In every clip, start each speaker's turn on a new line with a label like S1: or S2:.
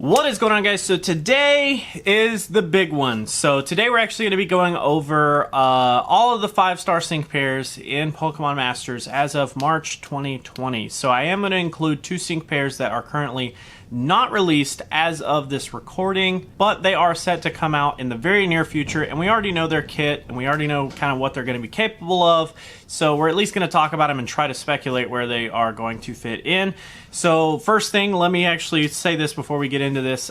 S1: What is going on, guys? So today is the big one. So today we're actually going to be going over all of the 5-star sync pairs in Pokémon Masters as of March 2020. So I am going to include 2 sync pairs that are currently not released as of this recording, but they are set to come out in the very near future, and we already know their kit, and we already know kind of what they're going to be capable of, so we're at least going to talk about them and try to speculate where they are going to fit in. So first thing, let me actually say this before we get into this.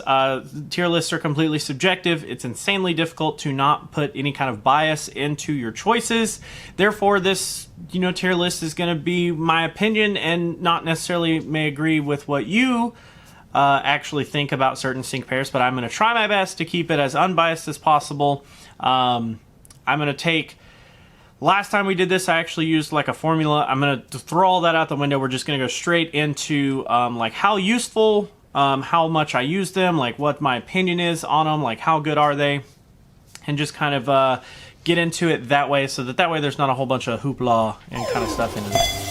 S1: Tier lists are completely subjective. It's insanely difficult to not put any kind of bias into your choices. Therefore, this tier list is going to be my opinion and not necessarily may agree with what you actually think about certain sync pairs, but I'm going to try my best to keep it as unbiased as possible. I'm going to take... Last time we did this, I actually used like a formula. I'm going to throw all that out the window. We're just going to go straight into like how useful, how much I use them, like what my opinion is on them, like how good are they, and just kind of get into it that way, so that way there's not a whole bunch of hoopla and kind of stuff into it.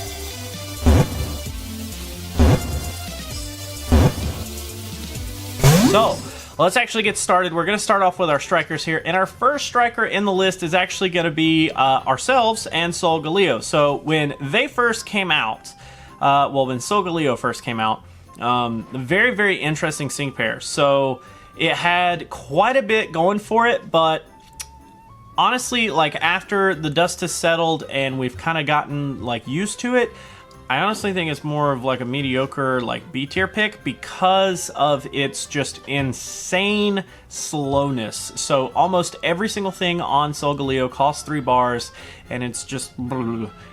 S1: So, let's actually get started. We're going to start off with our strikers here, and our first striker in the list is actually going to be ourselves and Solgaleo. So, when they first came out, when Solgaleo first came out, very, very interesting sync pair. So, it had quite a bit going for it, but honestly, like after the dust has settled and we've kind of gotten like used to it, I honestly think it's more of like a mediocre like B tier pick because of its just insane slowness. So almost every single thing on Solgaleo costs 3 bars, and it's just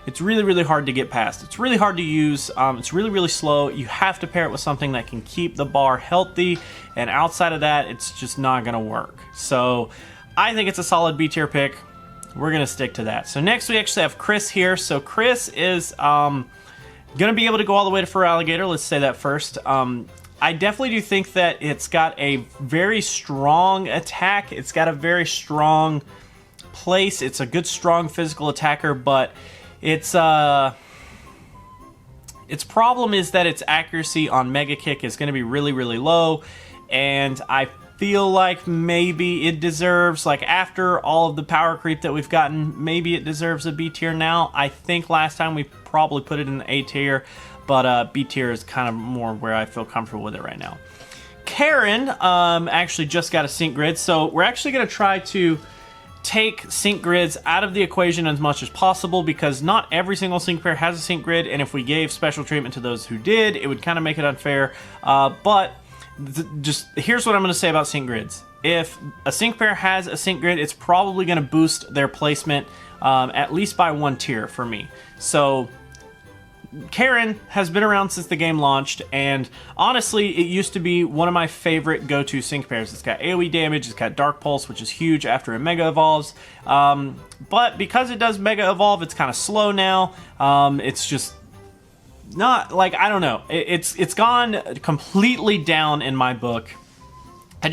S1: it's really, really hard to get past. It's really hard to use. It's really, really slow. You have to pair it with something that can keep the bar healthy, and outside of that, it's just not gonna work. So I think it's a solid B tier pick. We're gonna stick to that. So next we actually have Chris here. So Chris is gonna be able to go all the way to Feraligatr. Let's say that first. I definitely do think that it's got a very strong attack. It's got a very strong place. It's a good, strong physical attacker, but its problem is that its accuracy on Mega Kick is going to be really, really low, and I feel like maybe it deserves, like after all of the power creep that we've gotten, maybe it deserves a B tier now. I think last time we probably put it in the A tier, but B tier is kind of more where I feel comfortable with it right now. Karen actually just got a sync grid, so we're actually going to try to take sync grids out of the equation as much as possible, because not every single sync pair has a sync grid, and if we gave special treatment to those who did, it would kind of make it unfair. But just here's what I'm going to say about sync grids. If a sync pair has a sync grid, it's probably going to boost their placement at least by 1 tier for me. So Karen has been around since the game launched, and honestly, it used to be one of my favorite go-to sync pairs. It's got AoE damage, it's got Dark Pulse, which is huge after it Mega Evolves, but because it does Mega Evolve, it's kind of slow now. It's just not, like, I don't know. It's gone completely down in my book. I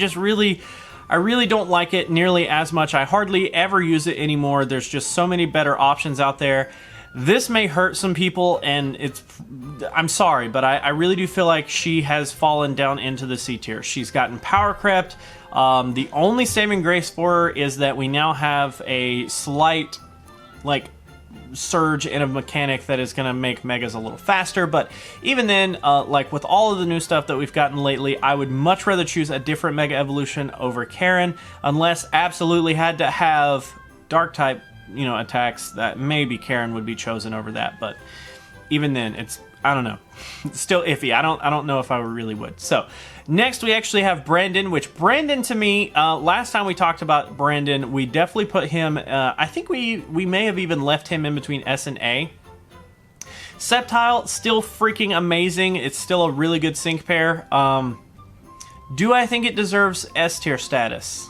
S1: really don't like it nearly as much. I hardly ever use it anymore. There's just so many better options out there. This may hurt some people, and I'm sorry, but I really do feel like she has fallen down into the C tier. She's gotten power crept. The only saving grace for her is that we now have a slight, like, surge in a mechanic that is going to make Megas a little faster, but even then, like with all of the new stuff that we've gotten lately, I would much rather choose a different Mega Evolution over Karen, unless absolutely had to have Dark type attacks, that maybe Karen would be chosen over that, but even then, I don't know. It's still iffy. I don't know if I really would. So, next we actually have Brandon, which Brandon to me, last time we talked about Brandon, we definitely put him, I think we may have even left him in between S and A. Sceptile, still freaking amazing. It's still a really good sync pair. Do I think it deserves S tier status?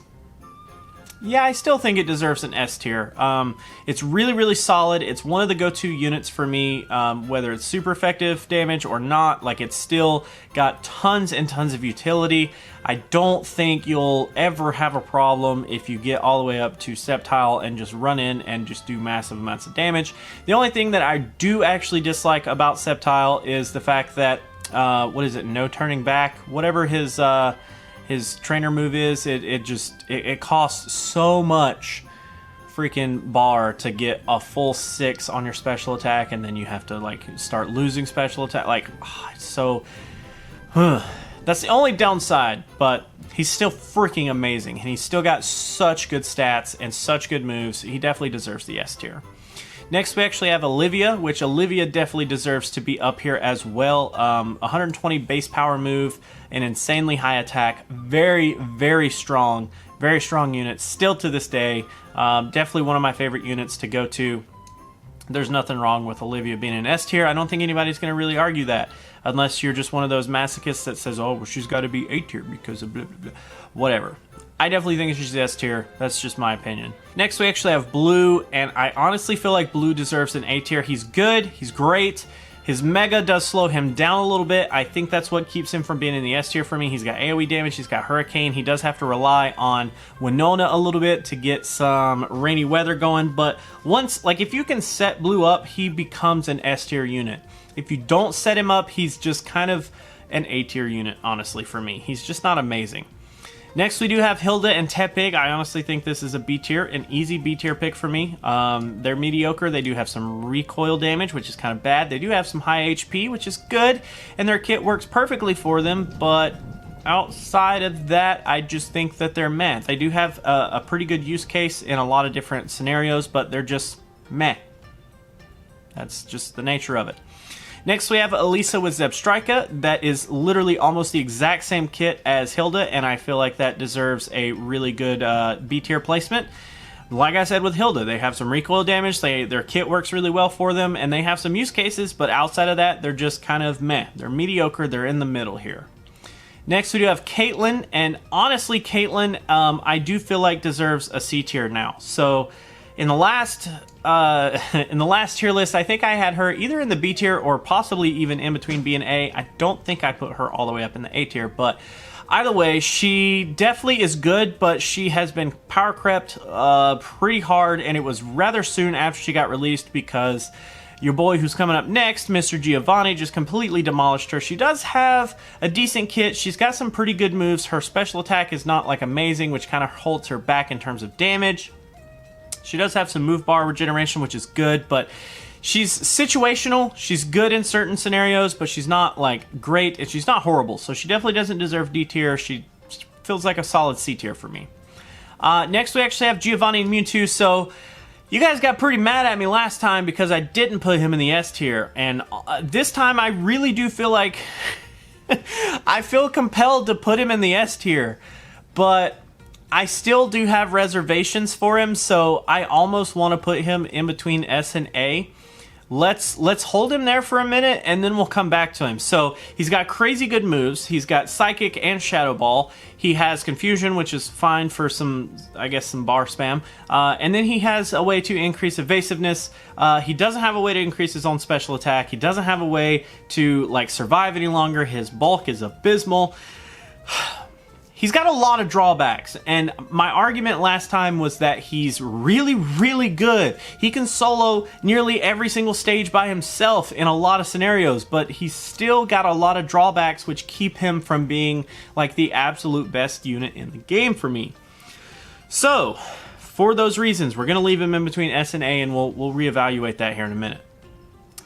S1: Yeah, I still think it deserves an S tier. It's really, really solid. It's one of the go-to units for me, whether it's super effective damage or not. Like, it's still got tons and tons of utility. I don't think you'll ever have a problem if you get all the way up to Sceptile and just run in and just do massive amounts of damage. The only thing that I do actually dislike about Sceptile is the fact that, what is it, no turning back? Whatever his his trainer move is. It costs so much freaking bar to get a full 6 on your special attack, and then you have to like start losing special attack. Like, it's so that's the only downside, but he's still freaking amazing, and he's still got such good stats and such good moves. He definitely deserves the S tier. Next, we actually have Olivia, which Olivia definitely deserves to be up here as well. 120 base power move, an insanely high attack, very, very strong unit, still to this day. Definitely one of my favorite units to go to. There's nothing wrong with Olivia being an S tier. I don't think anybody's going to really argue that, unless you're just one of those masochists that says, oh, well, she's got to be A tier because of blah, blah, blah. Whatever. I definitely think she's S tier. That's just my opinion. Next, we actually have Blue, and I honestly feel like Blue deserves an A tier. He's good. He's great. His Mega does slow him down a little bit. I think that's what keeps him from being in the S tier for me. He's got AoE damage. He's got Hurricane. He does have to rely on Winona a little bit to get some rainy weather going. But once, like, if you can set Blue up, he becomes an S tier unit. If you don't set him up, he's just kind of an A tier unit, honestly, for me. He's just not amazing. Next, we do have Hilda and Tepig. I honestly think this is a B tier, an easy B tier pick for me. They're mediocre. They do have some recoil damage, which is kind of bad. They do have some high HP, which is good, and their kit works perfectly for them, but outside of that, I just think that they're meh. They do have a pretty good use case in a lot of different scenarios, but they're just meh. That's just the nature of it. Next, we have Elisa with Zebstrika. That is literally almost the exact same kit as Hilda, and I feel like that deserves a really good B tier placement. Like I said with Hilda, they have some recoil damage, their kit works really well for them, and they have some use cases, but outside of that, they're just kind of meh. They're mediocre, they're in the middle here. Next, we do have Caitlyn, and honestly, Caitlyn, I do feel like deserves a C tier now. So, in the last tier list, I think I had her either in the B tier or possibly even in between B and A. I don't think I put her all the way up in the A tier, but either way, she definitely is good, but she has been power crept pretty hard, and it was rather soon after she got released because your boy who's coming up next, Mr. Giovanni, just completely demolished her. She does have a decent kit. She's got some pretty good moves. Her special attack is not like amazing, which kind of holds her back in terms of damage. She does have some move bar regeneration, which is good, but she's situational. She's good in certain scenarios, but she's not like great, and she's not horrible. So she definitely doesn't deserve D tier. She feels like a solid C tier for me. Next, we actually have Giovanni and Mewtwo. So you guys got pretty mad at me last time because I didn't put him in the S tier, and this time I really do feel like I feel compelled to put him in the S tier, but I still do have reservations for him, so I almost want to put him in between S and A. Let's hold him there for a minute, and then we'll come back to him. So he's got crazy good moves. He's got Psychic and Shadow Ball. He has Confusion, which is fine for some, I guess, some bar spam. And then he has a way to increase evasiveness. He doesn't have a way to increase his own special attack. He doesn't have a way to like survive any longer. His bulk is abysmal. He's got a lot of drawbacks, and my argument last time was that he's really, really good. He can solo nearly every single stage by himself in a lot of scenarios, but he's still got a lot of drawbacks which keep him from being like the absolute best unit in the game for me. So, for those reasons, we're going to leave him in between S and A, and we'll reevaluate that here in a minute.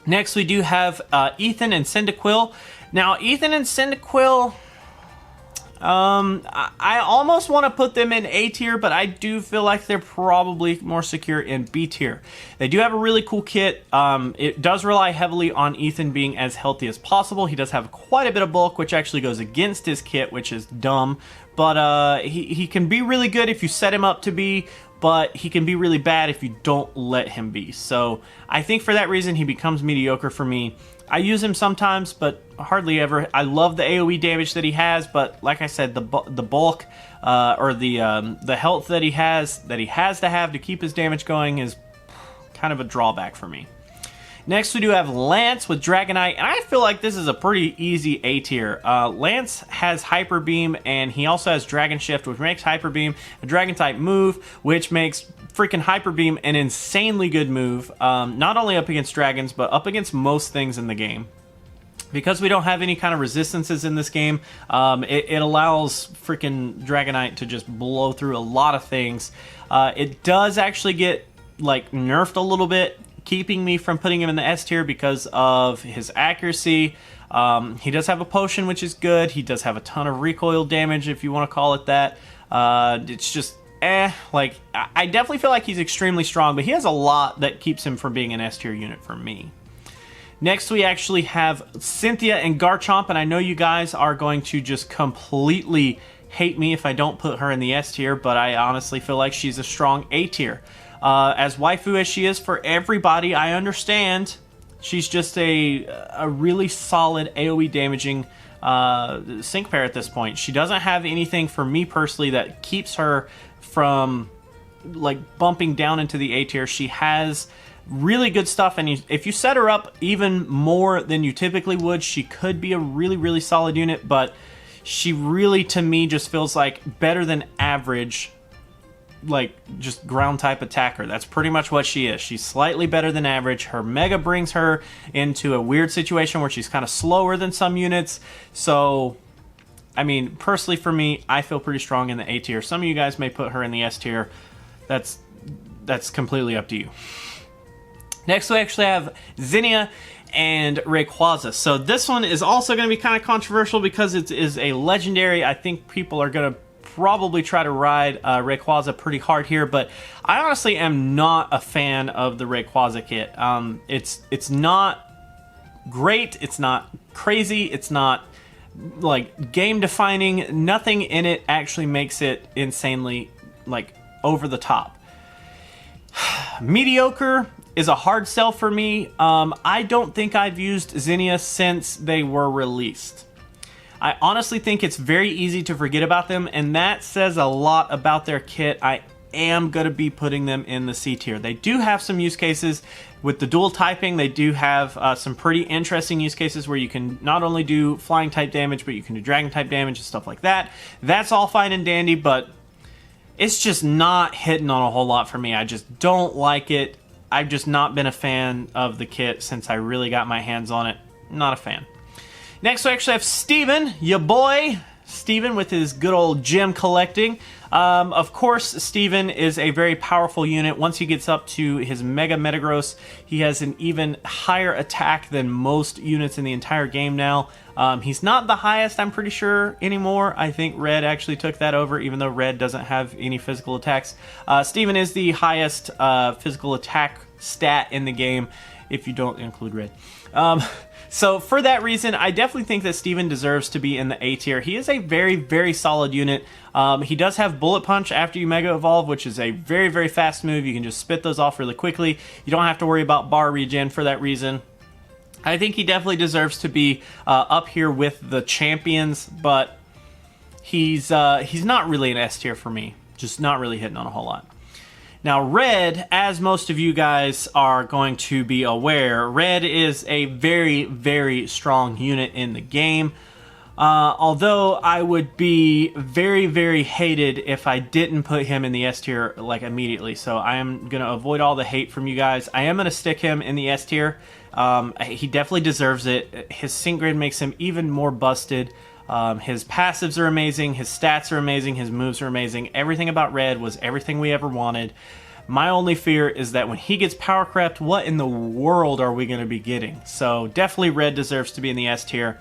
S1: Next, we do have Ethan and Cyndaquil. Now, Ethan and Cyndaquil, I almost want to put them in A tier, but I do feel like they're probably more secure in B tier. They do have a really cool kit. It does rely heavily on Ethan being as healthy as possible. He does have quite a bit of bulk, which actually goes against his kit, which is dumb. But he can be really good if you set him up to be, but he can be really bad if you don't let him be. So I think for that reason, he becomes mediocre for me. I use him sometimes, but hardly ever. I love the AoE damage that he has, but like I said, the bulk or the health that he has to have to keep his damage going is kind of a drawback for me. Next, we do have Lance with Dragonite, and I feel like this is a pretty easy A tier. Lance has Hyper Beam, and he also has Dragon Shift, which makes Hyper Beam a Dragon-type move, which makes freaking Hyper Beam an insanely good move, not only up against dragons, but up against most things in the game. Because we don't have any kind of resistances in this game, it allows freaking Dragonite to just blow through a lot of things. It does actually get like nerfed a little bit, keeping me from putting him in the S tier because of his accuracy. He does have a potion, which is good. He does have a ton of recoil damage, if you want to call it that. It's just like, I definitely feel like he's extremely strong, but he has a lot that keeps him from being an S tier unit for me. Next, we actually have Cynthia and Garchomp, and I know you guys are going to just completely hate me if I don't put her in the S tier, but I honestly feel like she's a strong A tier. As waifu as she is for everybody, I understand she's just a really solid AoE damaging sync pair at this point. She doesn't have anything for me personally that keeps her from like bumping down into the A tier. She has really good stuff, and if you set her up even more than you typically would, she could be a really solid unit, but she really, to me, just feels like better than average, like just ground type attacker. That's pretty much what she is. She's slightly better than average. Her Mega brings her into a weird situation where she's kind of slower than some units. So, I mean, personally for me, I feel pretty strong in the A tier. Some of you guys may put her in the S tier. That's completely up to you. Next, we actually have Zinnia and Rayquaza. So this one is also going to be kind of controversial because it is a legendary. I think people are going to probably try to ride Rayquaza pretty hard here, but I honestly am not a fan of the Rayquaza kit. It's not great. It's not crazy. It's not like game defining. Nothing in it actually makes it insanely like over the top. Mediocre is a hard sell for me. I don't think I've used Zinnia since they were released. I honestly think it's very easy to forget about them, and that says a lot about their kit. I am going to be putting them in the C tier. They do have some use cases with the dual typing. They do have some pretty interesting use cases where you can not only do flying type damage, but you can do dragon type damage and stuff like that. That's all fine and dandy, but it's just not hitting on a whole lot for me. I just don't like it. I've just not been a fan of the kit since I really got my hands on it. Not a fan. Next, we actually have Steven, ya boy. Steven with his good old gem collecting. Of course, Steven is a very powerful unit. Once he gets up to his Mega Metagross, he has an even higher attack than most units in the entire game now. He's not the highest, I'm pretty sure, anymore. I think Red actually took that over, even though Red doesn't have any physical attacks. Steven is the highest physical attack stat in the game, if you don't include Red. So for that reason, I definitely think that Steven deserves to be in the A tier. He is a very solid unit. He does have Bullet Punch after you Mega Evolve, which is a very fast move. You can just spit those off really quickly. You don't have to worry about bar regen for that reason. I think he definitely deserves to be up here with the champions, but he's not really an S tier for me. Just not really hitting on a whole lot. Now, Red, as most of you guys are going to be aware, Red is a very strong unit in the game. Although I would be very hated if I didn't put him in the S tier like immediately. So I am going to avoid all the hate from you guys. I am going to stick him in the S tier. He definitely deserves it. His sync grid makes him even more busted. His passives are amazing, his stats are amazing, his moves are amazing. Everything about Red was everything we ever wanted. My only fear is that when he gets power crept, what in the world are we going to be getting? So definitely Red deserves to be in the S tier.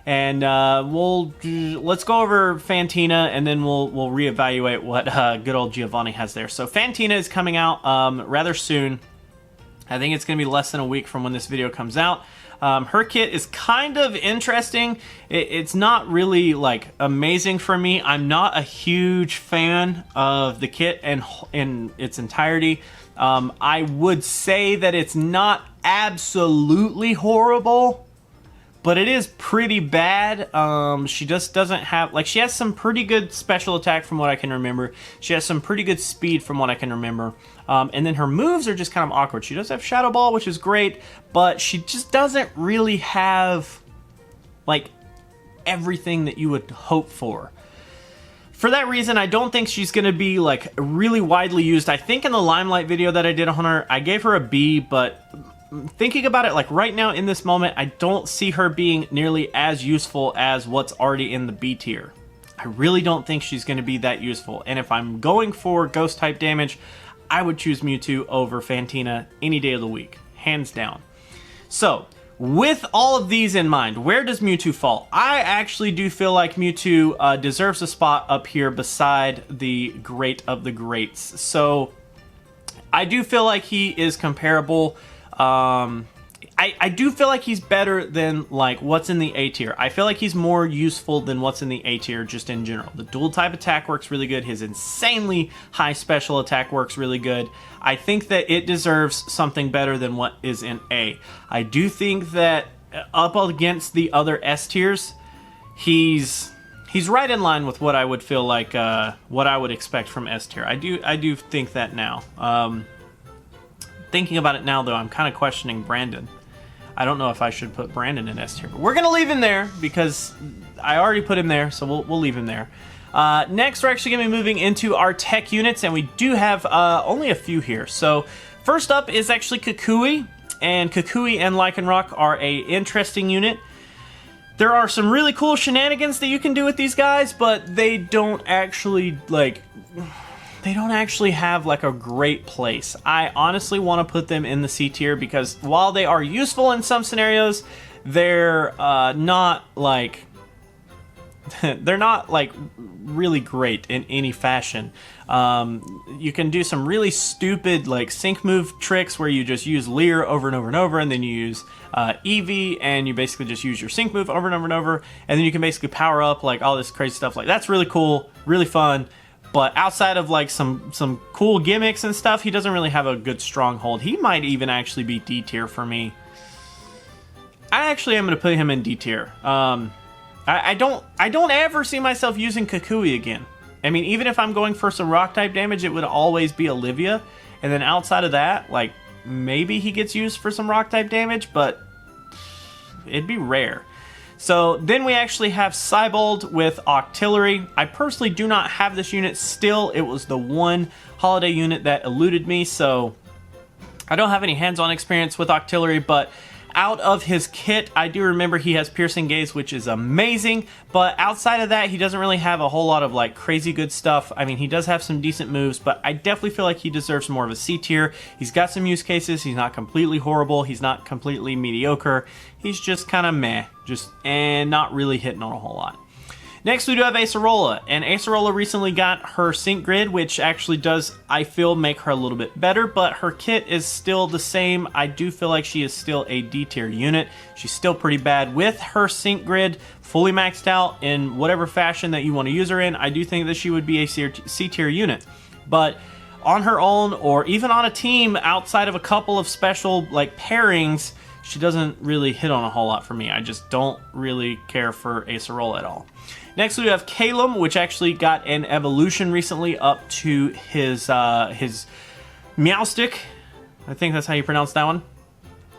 S1: And let's go over Fantina, and then we'll reevaluate what good old Giovanni has there. So Fantina is coming out rather soon. I think it's going to be less than a week from when this video comes out. Her kit is kind of interesting. It's not really like amazing for me. I'm not a huge fan of the kit in its entirety. I would say that it's not absolutely horrible, but it is pretty bad. She just doesn't have, like, she has some pretty good special attack from what I can remember. She has some pretty good speed from what I can remember. And then her moves are just kind of awkward. She does have Shadow Ball, which is great, but she just doesn't really have, like, everything that you would hope for. For that reason, I don't think she's going to be, like, really widely used. I think in the Limelight video that I did on her, I gave her a B, but thinking about it, like right now in this moment, I don't see her being nearly as useful as what's already in the B tier. I really don't think she's going to be that useful. And if I'm going for ghost type damage, I would choose Mewtwo over Fantina any day of the week, hands down. So, with all of these in mind, where does Mewtwo fall? I actually do feel like Mewtwo deserves a spot up here beside the great of the greats. So, I do feel like he is comparable. I do feel like he's better than like what's in the A tier. I feel like he's more useful than what's in the A tier just in general. The dual type attack works really good. His insanely high special attack works really good. I think that it deserves something better than what is in A. I do think that up against the other S tiers, he's right in line with what I would feel like what I would expect from S tier. I do think that now. Thinking about it now though, I'm kind of questioning Brandon. I don't know if I should put Brandon in S tier, but we're going to leave him there because I already put him there, so we'll leave him there. Next, we're actually going to be moving into our tech units, and we do have only a few here. So first up is actually Kukui, and Kukui and Lycanroc are a interesting unit. There are some really cool shenanigans that you can do with these guys, but they don't actually, like... They don't actually have like a great place. I honestly want to put them in the C tier because while they are useful in some scenarios, they're not like really great in any fashion. You can do some really stupid like sync move tricks where you just use Lyra over and over and over, and then you use Eevee and you basically just use your sync move over and over and over, and then you can basically power up like all this crazy stuff. Like that's really cool, really fun. But outside of like some cool gimmicks and stuff, he doesn't really have a good stronghold. He might even actually be D tier for me. I actually am going to put him in D tier. I don't ever see myself using Kukui again. I mean, even if I'm going for some rock type damage, it would always be Olivia. And then outside of that, like maybe he gets used for some rock type damage, but it'd be rare. So then we actually have Cybold with Octillery. I personally do not have this unit still. It was the one holiday unit that eluded me, so I don't have any hands-on experience with Octillery, but out of his kit, I do remember he has Piercing Gaze, which is amazing, but outside of that, he doesn't really have a whole lot of like crazy good stuff. I mean, he does have some decent moves, but I definitely feel like he deserves more of a C tier. He's got some use cases. He's not completely horrible. He's not completely mediocre. He's just kind of meh, and not really hitting on a whole lot. Next, we do have Acerola, and Acerola recently got her Sync Grid, which actually does, I feel, make her a little bit better, but her kit is still the same. I do feel like she is still a D tier unit. She's still pretty bad. With her Sync Grid fully maxed out in whatever fashion that you want to use her in, I do think that she would be a C tier unit. But on her own, or even on a team outside of a couple of special like pairings, she doesn't really hit on a whole lot for me. I just don't really care for Acerola at all. Next, we have Calum, which actually got an evolution recently up to his Meowstick. I think that's how you pronounce that one.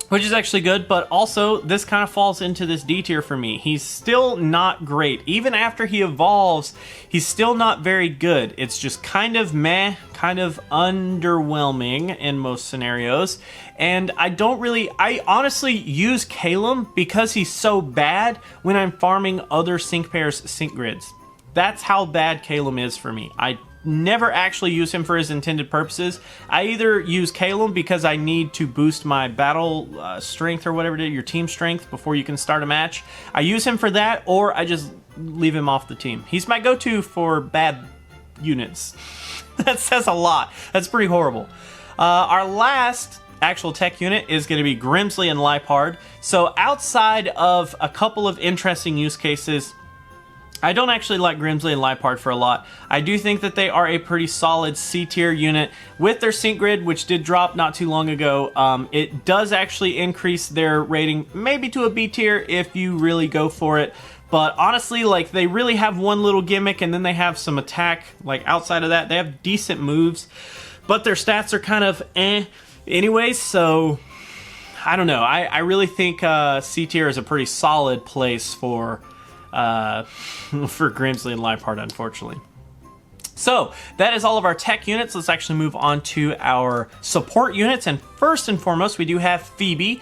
S1: Which is actually good, but also this kind of falls into this D tier for me. He's still not great. Even after he evolves, he's still not very good. It's just kind of meh, kind of underwhelming in most scenarios. And I honestly use Calum because he's so bad when I'm farming other sync pairs sync grids. That's how bad Calum is for me. I never actually use him for his intended purposes. I either use Calum because I need to boost my battle strength or whatever it is, your team strength, before you can start a match. I use him for that, or I just leave him off the team. He's my go-to for bad units. That says a lot. That's pretty horrible. Our last actual tech unit is going to be Grimsley and Liepard. So outside of a couple of interesting use cases, I don't actually like Grimsley and Liepard for a lot. I do think that they are a pretty solid C-tier unit with their Sync Grid, which did drop not too long ago. It does actually increase their rating maybe to a B tier if you really go for it. But honestly, like, they really have one little gimmick, and then they have some attack. Like, outside of that, they have decent moves, but their stats are kind of anyways, so I don't know. I really think C tier is a pretty solid place for Grimsley and Liepard, unfortunately. So that is all of our tech units. Let's actually move on to our support units. And first and foremost, we do have Phoebe.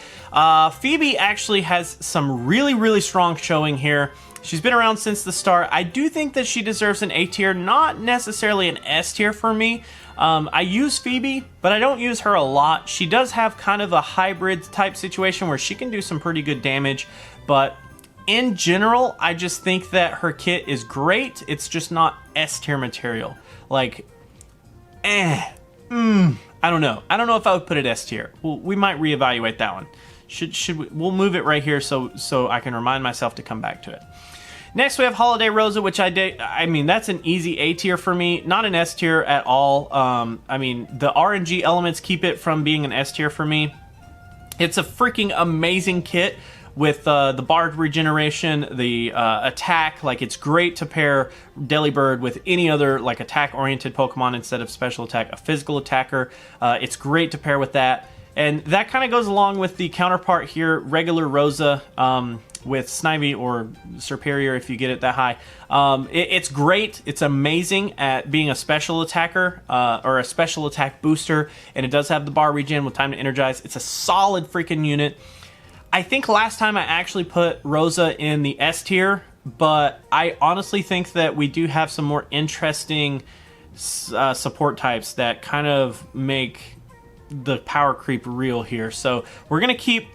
S1: Phoebe actually has some really strong showing here. She's been around since the start. I do think that she deserves an A tier, not necessarily an S tier for me. I use Phoebe, but I don't use her a lot. She does have kind of a hybrid type situation where she can do some pretty good damage, but in general, I just think that her kit is great. It's just not S tier material. Like, I don't know. I don't know if I would put it S tier. Well, we might reevaluate that one. Should we? We'll move it right here so I can remind myself to come back to it. Next, we have Holliday Rosa, which I mean, that's an easy A tier for me, not an S tier at all. I mean, the RNG elements keep it from being an S tier for me. It's a freaking amazing kit with the Bard regeneration, the attack. Like, it's great to pair Delibird with any other like attack-oriented Pokemon instead of special attack, a physical attacker. It's great to pair with that. And that kind of goes along with the counterpart here, regular Rosa, with Snivy or Superior if you get it that high. It's great. It's amazing at being a special attacker or a special attack booster, and it does have the bar regen with time to energize. It's a solid freaking unit. I think last time I actually put Rosa in the S tier, but I honestly think that we do have some more interesting support types that kind of make the power creep real here. So we're going to keep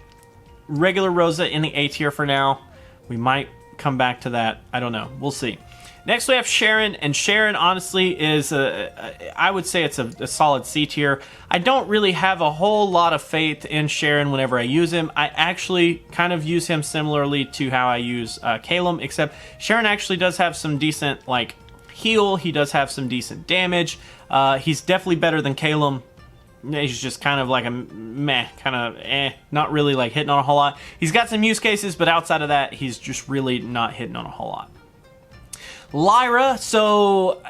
S1: regular Rosa in the A tier for now. We might come back to that. I don't know. We'll see. Next we have Sharon, and Sharon honestly is I would say it's a solid C tier. I don't really have a whole lot of faith in Sharon whenever I use him. I actually kind of use him similarly to how I use Calum, except Sharon actually does have some decent like heal. He does have some decent damage. He's definitely better than Calum. He's just kind of like a meh, kind of not really like hitting on a whole lot. He's got some use cases, but outside of that, he's just really not hitting on a whole lot. Lyra, so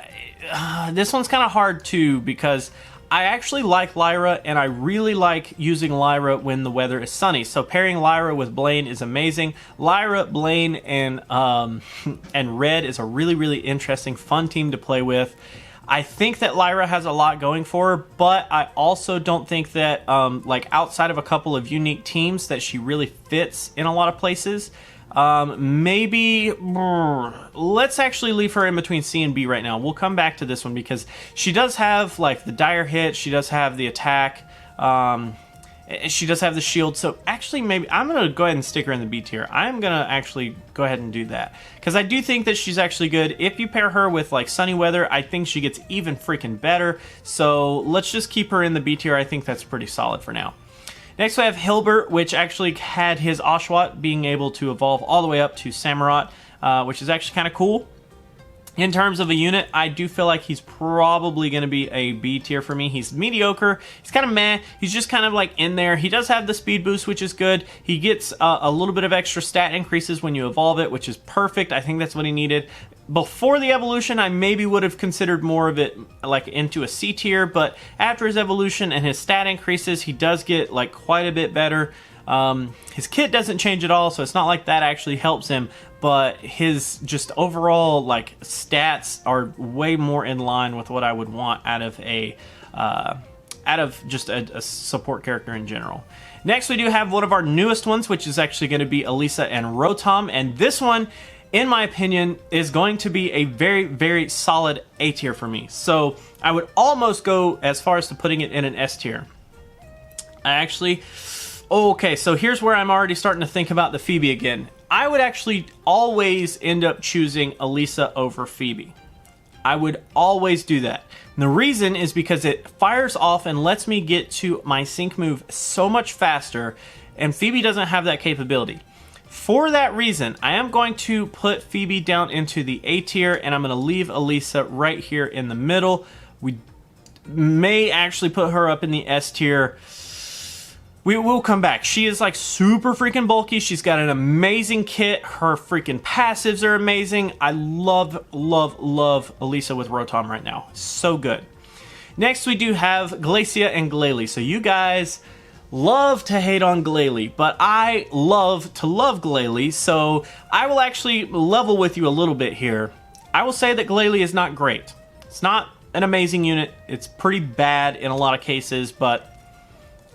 S1: this one's kind of hard too because I actually like Lyra and I really like using Lyra when the weather is sunny. So pairing Lyra with Blaine is amazing. Lyra, Blaine, and Red is a really interesting, fun team to play with. I think that Lyra has a lot going for her, but I also don't think that, like, outside of a couple of unique teams, that she really fits in a lot of places. Maybe let's actually leave her in between C and B right now. We'll come back to this one because she does have, like, the dire hit. She does have the attack. She does have the shield, so actually maybe I'm going to go ahead and stick her in the B tier. I'm going to actually go ahead and do that, because I do think that she's actually good. If you pair her with like sunny weather, I think she gets even freaking better, so let's just keep her in the B tier. I think that's pretty solid for now. Next we have Hilbert, which actually had his Oshawott being able to evolve all the way up to Samurott, which is actually kind of cool. In terms of a unit, I do feel like he's probably going to be a B tier for me. He's mediocre. He's kind of meh. He's just kind of like in there. He does have the speed boost, which is good. He gets a little bit of extra stat increases when you evolve it, which is perfect. I think that's what he needed. Before the evolution, I maybe would have considered more of it like into a C tier, but after his evolution and his stat increases, he does get like quite a bit better. His kit doesn't change at all, so it's not like that actually helps him, but his just overall like stats are way more in line with what I would want out of a just a support character in general. Next we do have one of our newest ones, which is actually going to be Elisa and Rotom, and this one, in my opinion, is going to be a very solid A tier for me. So I would almost go as far as to putting it in an S tier. Okay, so here's where I'm already starting to think about the Phoebe again. I would actually always end up choosing Elisa over Phoebe. I would always do that. And the reason is because it fires off and lets me get to my sync move so much faster, and Phoebe doesn't have that capability. For that reason, I am going to put Phoebe down into the A tier, and I'm going to leave Elisa right here in the middle. We may actually put her up in the S tier. We will come back. She is like super freaking bulky. She's got an amazing kit. Her freaking passives are amazing. I love Elisa with Rotom right now. So good. Next we do have Glacia and Glalie. So you guys love to hate on Glalie, but I love to love Glalie. So I will actually level with you a little bit here. I will say that Glalie is not great. It's not an amazing unit. It's pretty bad in a lot of cases, but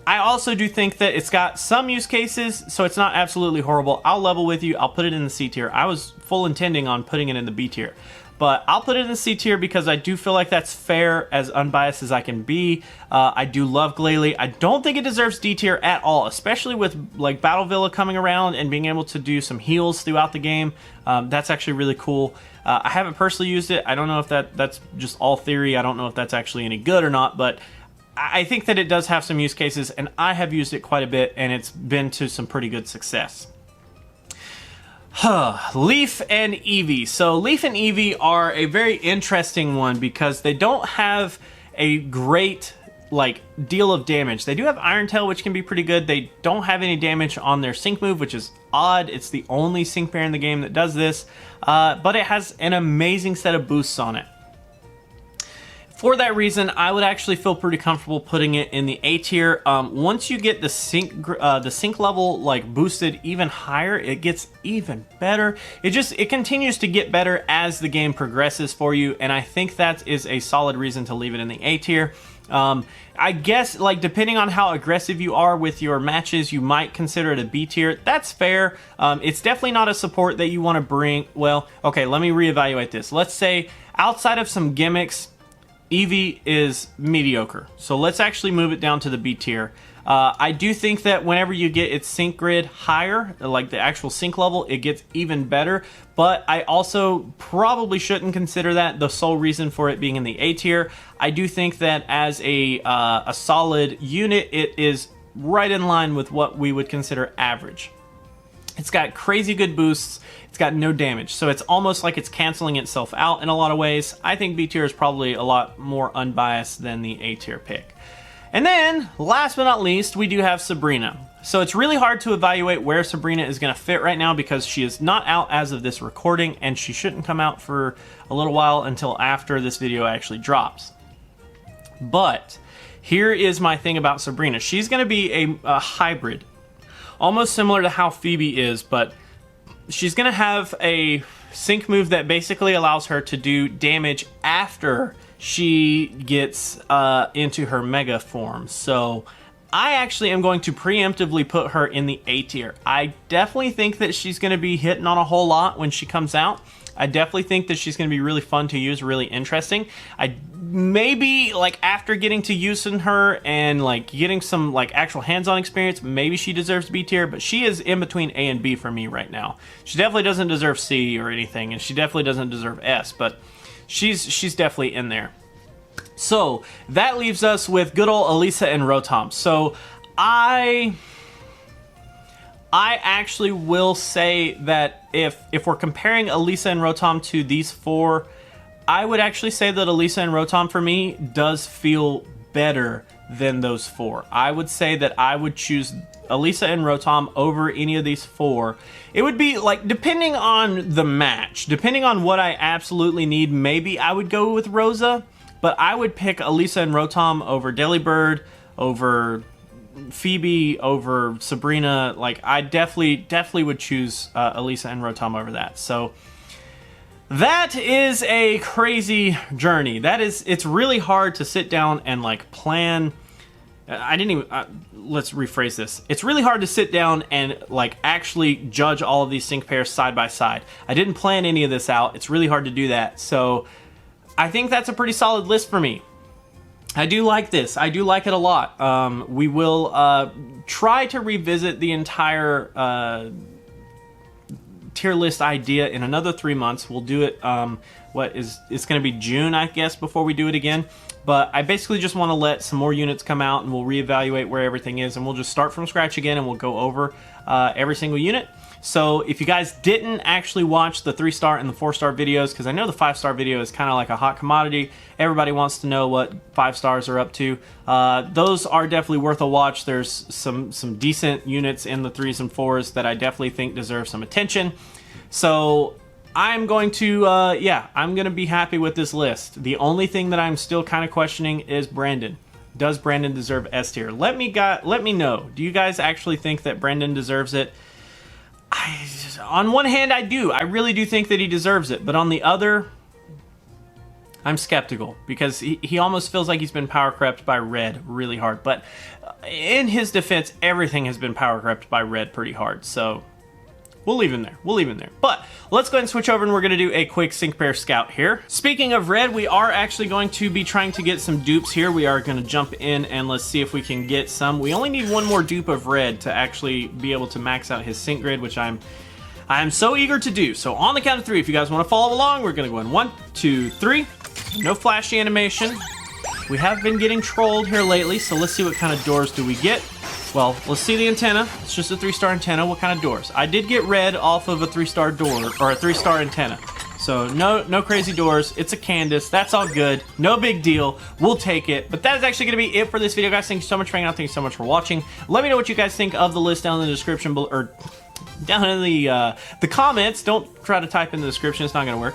S1: I also do think that it's got some use cases, so it's not absolutely horrible. I'll level with you. I'll put it in the C tier. I was full intending on putting it in the B tier, but I'll put it in the C tier because I do feel like that's fair, as unbiased as I can be. I do love Glalie. I don't think it deserves D tier at all, especially with like Battle Villa coming around and being able to do some heals throughout the game. That's actually really cool. I haven't personally used it. I don't know if that's just all theory. I don't know if that's actually any good or not, but I think that it does have some use cases, and I have used it quite a bit, and it's been to some pretty good success. Leif and Eevee. So Leif and Eevee are a very interesting one because they don't have a great like deal of damage. They do have Iron Tail, which can be pretty good. They don't have any damage on their sync move, which is odd. It's the only sync pair in the game that does this, but it has an amazing set of boosts on it. For that reason, I would actually feel pretty comfortable putting it in the A tier. Once you get the sync level like boosted even higher, it gets even better. It continues to get better as the game progresses for you, and I think that is a solid reason to leave it in the A tier. I guess like depending on how aggressive you are with your matches, you might consider it a B tier. That's fair. It's definitely not a support that you want to bring. Well, okay, let me reevaluate this. Let's say outside of some gimmicks, Eevee is mediocre, so let's actually move it down to the B tier. I do think that whenever you get its sync grid higher, like the actual sync level, it gets even better, but I also probably shouldn't consider that the sole reason for it being in the A tier. I do think that as a solid unit, it is right in line with what we would consider average. It's got crazy good boosts. It's got no damage, so it's almost like it's canceling itself out in a lot of ways. I think B tier is probably a lot more unbiased than the A tier pick. And then, last but not least, we do have Sabrina. So it's really hard to evaluate where Sabrina is going to fit right now because she is not out as of this recording, and she shouldn't come out for a little while until after this video actually drops. But here is my thing about Sabrina. She's going to be a hybrid, almost similar to how Phoebe is, but she's going to have a sync move that basically allows her to do damage after she gets into her mega form. So I actually am going to preemptively put her in the A tier. I definitely think that she's going to be hitting on a whole lot when she comes out. I definitely think that she's going to be really fun to use, really interesting. I maybe like after getting to using her and like getting some like actual hands-on experience, maybe she deserves B tier, but she is in between A and B for me right now. She definitely doesn't deserve C or anything, and she definitely doesn't deserve S, but she's definitely in there. So that leaves us with good old Elisa and Rotom. So I actually will say that if we're comparing Elisa and Rotom to these four, I would actually say that Elisa and Rotom for me does feel better than those four. I would say that I would choose Elisa and Rotom over any of these four. It would be like, depending on the match, depending on what I absolutely need, maybe I would go with Rosa, but I would pick Elisa and Rotom over Delibird, over Phoebe, over Sabrina. Like, I definitely would choose Elisa and Rotom over that. So that is a crazy journey. It's really hard to sit down and like plan. Let's rephrase this. It's really hard to sit down and like actually judge all of these sync pairs side by side. I didn't plan any of this out. It's really hard to do that. So I think that's a pretty solid list for me. I do like this. I do like it a lot. We will try to revisit the entire tier list idea in another 3 months. We'll do it, it's going to be June, I guess, before we do it again. But I basically just want to let some more units come out, and we'll reevaluate where everything is, and we'll just start from scratch again, and we'll go over every single unit. So if you guys didn't actually watch the 3-star and the 4-star videos, because I know the 5-star video is kind of like a hot commodity, everybody wants to know what 5 stars are up to. Those are definitely worth a watch. There's some decent units in the 3s and 4s that I definitely think deserve some attention. So I'm going to, I'm going to be happy with this list. The only thing that I'm still kind of questioning is Brandon. Does Brandon deserve S tier? Let me know. Do you guys actually think that Brandon deserves it? On one hand, I do. I really do think that he deserves it. But on the other, I'm skeptical because he almost feels like he's been power crept by red really hard. But in his defense, everything has been power crept by red pretty hard. So we'll leave him there. We'll leave him there. But let's go ahead and switch over and we're going to do a quick Sync Pair Scout here. Speaking of red, we are actually going to be trying to get some dupes here. We are going to jump in and let's see if we can get some. We only need one more dupe of red to actually be able to max out his sync grid, which I'm so eager to do. So on the count of 3, if you guys want to follow along, we're going to go in 1, 2, 3. No flashy animation. We have been getting trolled here lately, so let's see what kind of doors do we get. Well, let's see the antenna. It's just a 3-star antenna. What kind of doors? I did get red off of a 3-star door, or a 3-star antenna. So no crazy doors. It's a Candace. That's all good. No big deal. We'll take it. But that is actually going to be it for this video, guys. Thank you so much for hanging out. Thank you so much for watching. Let me know what you guys think of the list down in the description below, or down in the comments. Don't try to type in the description. It's not going to work.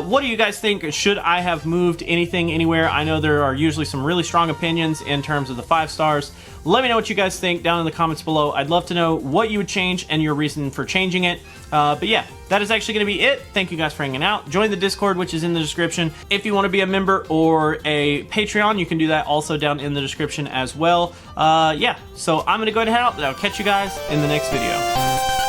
S1: What do you guys think? Should I have moved anything anywhere? I know there are usually some really strong opinions in terms of the 5 stars. Let me know what you guys think down in the comments below. I'd love to know what you would change and your reason for changing it. But yeah, that is actually going to be it. Thank you guys for hanging out. Join the Discord, which is in the description. If you want to be a member or a Patreon, you can do that also down in the description as well. Yeah, so I'm going to go ahead and head out, but I'll catch you guys in the next video.